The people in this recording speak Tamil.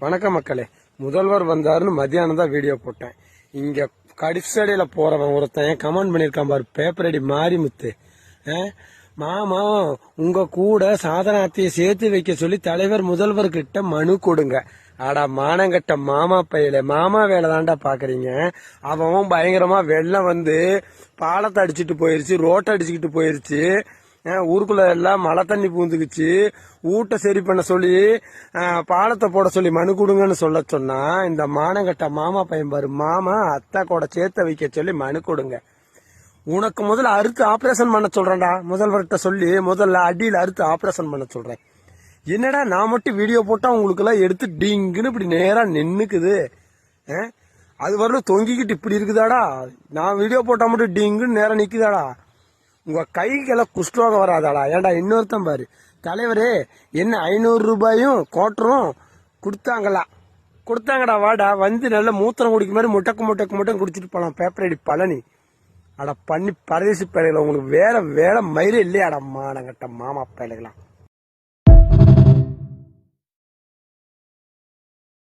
வணக்கம் மக்களே. முதல்வர் வந்தாருன்னு மத்தியானம் தான் வீடியோ போட்டேன். இங்க கடிசடையில போறவன் ஒருத்தன் கமெண்ட் பண்ணிருக்கான் பாரு, பேப்பர் அடி மாரிமுத்து. மாமா உங்க கூட சாதனாத்தைய சேர்த்து வைக்க சொல்லி தலைவர் முதல்வர் கிட்ட மனு கொடுங்க. ஆடா மானங்கட்ட மாமா பையில, மாமா வேலை தாண்டா பாக்குறீங்க. அவன் பயங்கரமா வெள்ளம் வந்து பாலத்தை அடிச்சுட்டு போயிருச்சு, ரோட்டை அடிச்சுக்கிட்டு போயிருச்சு. ஊருக்குள்ள எல்லாம் மழை தண்ணி பூந்துக்குச்சு. ஊட்ட சரி பண்ண சொல்லி பாலத்தை போட சொல்லி மனு கொடுங்கன்னு சொல்ல சொன்னா, இந்த மானங்கட்ட மாமா பையன் பாரு, மாமா அத்தா கூட சேர்த்த வைக்க சொல்லி மனு கொடுங்க. உனக்கு முதல்ல அறுத்து ஆபரேஷன் பண்ண சொல்றேன்டா. முதல்வர்கிட்ட சொல்லி முதல்ல அடியில் அறுத்து ஆபரேஷன் பண்ண சொல்றேன். என்னடா நான் மட்டும் வீடியோ போட்டா உங்களுக்கு எல்லாம் எடுத்து டிங்குன்னு இப்படி நேரா நின்னுக்குது. அது வரலும் தொங்கிக்கிட்டு இப்படி இருக்குதாடா. நான் வீடியோ போட்டா மட்டும் டிங்குன்னு நேரம் நிக்குதாடா. உங்க கைக்கெல்லாம் குஷ்டரோகம் வராதாடா. ஏன்டா இன்னொருத்தன் பாரு, தலைவரே என்ன 500 ரூபாயும் கோட்டரும் கொடுத்தாங்கடா வாடா வந்து நல்ல மூத்திரம் குடிக்க மாதிரி முட்டக்கு குடிச்சிட்டு போலாம். பேப்பர் அடி பழனி அட பண்ணி பரதேசி பேழைகளை உங்களுக்கு வேற வேலை மயிலே இல்லையாடா மானங்கட்ட மாமா பேழைகளாம்.